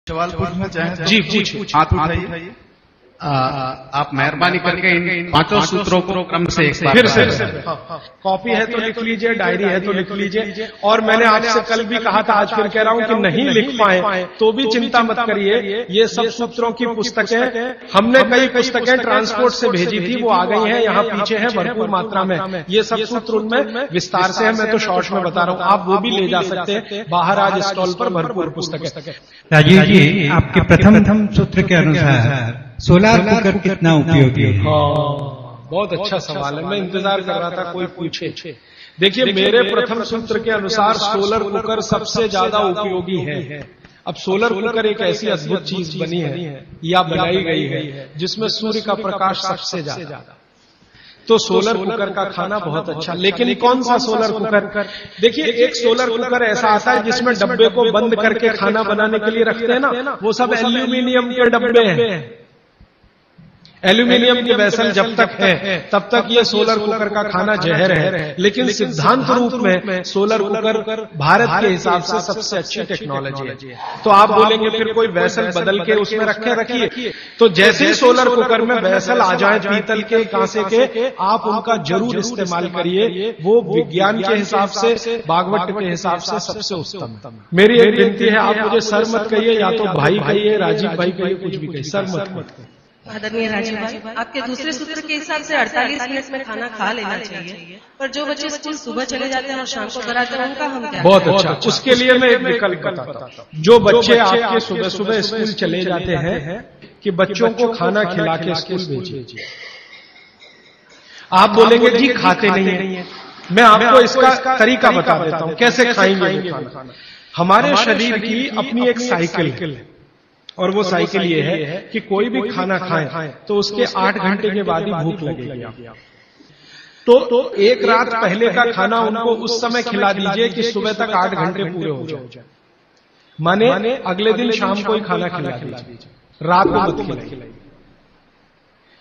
सवाल पूछना चाहें? जी पूछिए। हाथ उठाइए। आप मेहरबानी करके इन पांचों सूत्रों को क्रम से एक बार फिर से कॉपी है तो लिख लीजिए, डायरी है तो लिख लीजिए। और मैंने आपसे कल भी कहा था, आज फिर कह रहा हूं कि नहीं लिख पाए तो भी चिंता मत करिए। ये सब सूत्रों की पुस्तकें हमने कई पुस्तकें ट्रांसपोर्ट से भेजी थी, वो आ गई हैं, यहाँ पीछे हैं भरपूर मात्रा में। ये सब सूत्र उनमें विस्तार से है, मैं तो शॉर्ट में बता रहा हूँ, आप वो भी ले जा सकते हैं। बाहर आज स्टॉल पर भरपूर पुस्तकें। राजीव जी, आपके प्रथम सूत्र के अनुसार सोलर कुकर कितना उपयोगी है? बहुत अच्छा सवाल है, मैं इंतजार कर रहा था कोई पूछे। देखिए, मेरे प्रथम सूत्र के अनुसार सोलर कुकर सबसे ज्यादा उपयोगी है। अब सोलर कुकर एक ऐसी अद्भुत चीज बनी है या बनाई गई है जिसमें सूर्य का प्रकाश सबसे ज्यादा, तो सोलर कुकर का खाना बहुत अच्छा। लेकिन कौन सा सोलर कुकर? देखिए, एक सोलर कुकर ऐसा आता है जिसमें डब्बे को बंद करके खाना बनाने के लिए रखते हैं ना, वो सब एल्यूमिनियम के डब्बे हैं। एल्यूमिनियम के वेसल जब तक है तब तक ये सोलर कुकर का खाना जहर है। लेकिन सिद्धांत रूप में सोलर कुकर भारत के हिसाब से सबसे अच्छी टेक्नोलॉजी है। तो आप बोलेंगे फिर कोई वेसल बदल के उसमें रखिए, तो जैसे ही सोलर कुकर में वेसल आ जाए पीतल के, कांसे के, आप उनका जरूर इस्तेमाल करिए। वो विज्ञान के हिसाब से, भागवत के हिसाब से सबसे उत्तम। मेरी एक विनती है, आप मुझे सर मत कहिए, या तो भाई कहिए, राजीव भाई कहिए, कुछ भी कहिए, सर मत कहिए। आदरणीय राजीव भाई, आपके दूसरे सूत्र के हिसाब से 48 मिनट में खाना खा लेना चाहिए, पर जो बच्चे स्कूल सुबह चले जाते हैं और शाम को घर आते हैं उनका हम क्या? बहुत अच्छा, उसके लिए मैं एक विकल्प बताता हूं। जो बच्चे आपके सुबह सुबह स्कूल चले जाते हैं कि बच्चों को खाना खिला के स्कूल भेजिए। आप बोलेंगे जी खाते नहीं है, मैं आपको इसका तरीका बता देता हूं कैसे खाएंगे वो खाना। हमारे शरीर की अपनी एक साइकिल है, और वो साइकिल ये है कि कोई भी खाना खाएं तो उसके 8 घंटे के बाद ही भूख लगेगी। तो एक रात पहले का खाना उनको उस समय खिला दीजिए कि सुबह तक 8 घंटे पूरे हो जाए। माने अगले दिन शाम को ही खाना खिला दीजिए, रात को मत खिलाइए।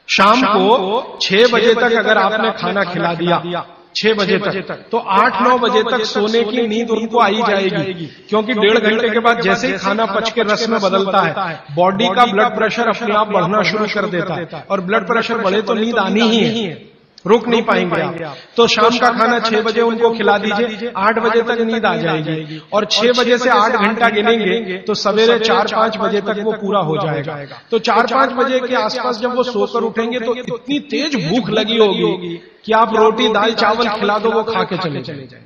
शाम को 6 बजे तक अगर आपने खाना खिला दिया, 6 बजे तक, तो 8-9 बजे तक सोने की नींद उनको आई जाएगी। क्योंकि 1.5 घंटे के बाद जैसे ही खाना पच के रस में बदलता है, बॉडी का ब्लड प्रेशर अपने आप बढ़ना शुरू कर देता है, और ब्लड प्रेशर बढ़े तो नींद आनी ही है, रुक नहीं पाएंगे आप। तो शाम का खाना 6 बजे उनको खिला दीजिए, 8 बजे तक नींद आ जाएगी, और 6 बजे से 8 घंटा गिनेंगे तो सवेरे 4-5 बजे तक वो पूरा हो जाएगा। तो 4-5 बजे के आसपास जब वो सोकर उठेंगे तो इतनी तेज भूख लगी होगी कि आप रोटी दाल चावल खिला दो, वो खा के चले जाएंगे।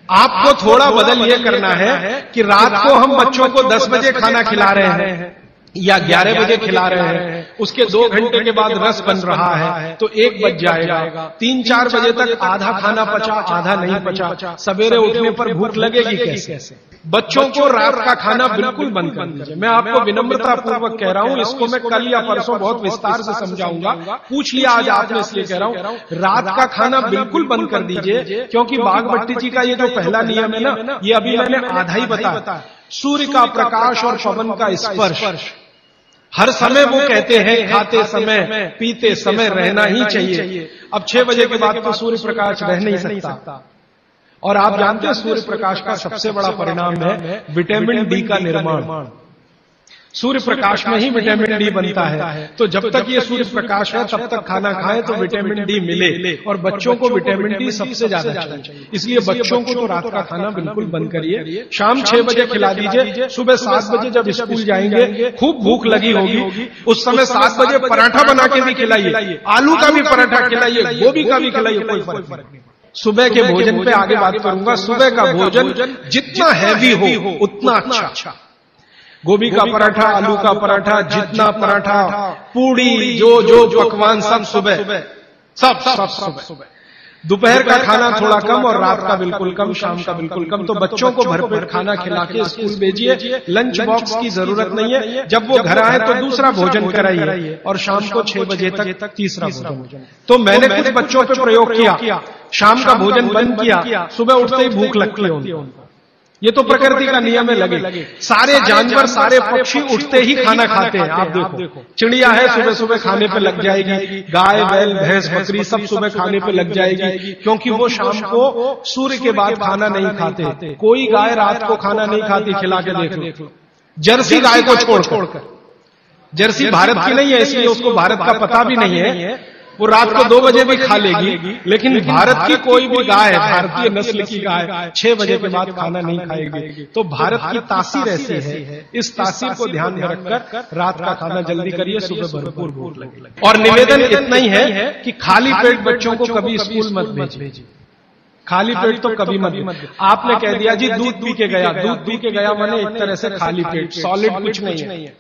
आपको थोड़ा बदल ये करना है कि रात को हम बच्चों को 10 बजे खाना खिला रहे हैं या 11 बजे खिला रहे हैं, उसके 2 घंटे के बाद रस बन रहा है तो 1 बज जाएगा। 3-4 बजे तक आधा खाना पचा, आधा नहीं पचा, सवेरे उठने पर भूख लगेगी कैसे? बच्चों को रात का खाना बिल्कुल बंद कर दीजिए। मैं आपको विनम्रता पूर्वक कह रहा हूं, इसको मैं कल या परसों बहुत विस्तार से समझाऊंगा। पूछ लिया आज आपने, इसलिए कह रहा हूं, रात का खाना बिल्कुल बंद कर दीजिए। क्योंकि बागभट्टी जी का ये जो पहला नियम है ना, ये अभी मैंने आधा ही बताया। सूर्य का प्रकाश और पवन का स्पर्श हर समय वो कहते हैं खाते समय पीते समय रहना ही चाहिए। अब 6 बजे के बाद तो सूर्य प्रकाश रह नहीं सकता, और आप जानते हैं सूर्य प्रकाश का सबसे बड़ा परिणाम है विटामिन डी का निर्माण। सूर्य प्रकाश में ही विटामिन डी बनता है। तो जब तक ये सूर्य प्रकाश है तब तक खाना खाएं तो विटामिन डी मिले, और बच्चों को विटामिन डी सबसे ज्यादा चाहिए। इसलिए बच्चों को तो रात का खाना बिल्कुल बंद करिए। शाम 6 बजे खिला दीजिए, सुबह 7 बजे जब स्कूल जाएंगे खूब भूख लगी होगी, उस समय 7 बजे पराठा बना के भी खिलाइए, आलू का भी पराठा खिलाइए, गोभी का भी खिलाइए, कोई फर्क नहीं। सुबह के भोजन पे आगे बात करूंगा। सुबह का भोजन जितना हैवी हो उतना अच्छा। गोभी का पराठा, आलू का पराठा, जितना पराठा, पूड़ी, जो पकवान सब सुबह, सब सुबह। दोपहर का खाना थोड़ा कम और रात का बिल्कुल कम, शाम का बिल्कुल कम। तो बच्चों को भरपेट खाना खिला के स्कूल भेजिए। लंच बॉक्स की जरूरत नहीं है। जब वो घर आए तो दूसरा भोजन कराइए, और शाम को 6 बजे तक तीसरा भोजन। तो मैंने कुछ बच्चों पे प्रयोग किया, शाम का भोजन बंद किया, सुबह उठते ही भूख लगती है उनको। ये तो प्रकृति का नियम है लगे। सारे जानवर, सारे पक्षी उठते ही खाना खाते हैं। आप देखो, चिड़िया है सुबह सुबह खाने पे लग जाएगी, गाय बैल भैंस बकरी सब सुबह खाने पे लग जाएगी, क्योंकि वो शाम को सूर्य के बाद खाना नहीं खाते। कोई गाय रात को खाना नहीं खाती, खिला के देख लो। जर्सी गाय को छोड़कर। जर्सी भारत की नहीं है, इसलिए उसको भारत का पता भी नहीं है। वो रात को 2 बजे भी खा लेगी, लेकिन भारत की कोई भी गाय, भारतीय नस्ल की गाय 6 बजे के बाद खाना नहीं खाएगी। तो भारत की तासीर ऐसी है, इस तासीर को ध्यान में रखकर रात का खाना जल्दी करिए, सुबह भरपूर भूख लगे। और निवेदन इतना ही है कि खाली पेट बच्चों को कभी स्कूल मत भेजिए। खाली पेट तो कभी मत। आपने कह दिया जी दूध पी के गया, दूध पी के गया माने एक तरह से खाली पेट, सॉलिड कुछ नहीं है।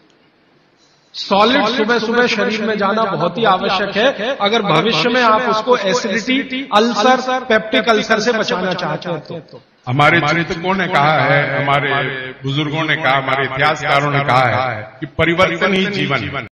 सॉलिड सुबह सुबह शरीर में जाना बहुत ही आवश्यक है, अगर भविष्य में आप उसको एसिडिटी, अल्सर, पेप्टिक अल्सर से बचाना चाहते हैं तो। हमारे चिंतकों ने कहा है, हमारे बुजुर्गों ने कहा, हमारे इतिहासकारों ने कहा है कि परिवर्तन ही जीवन।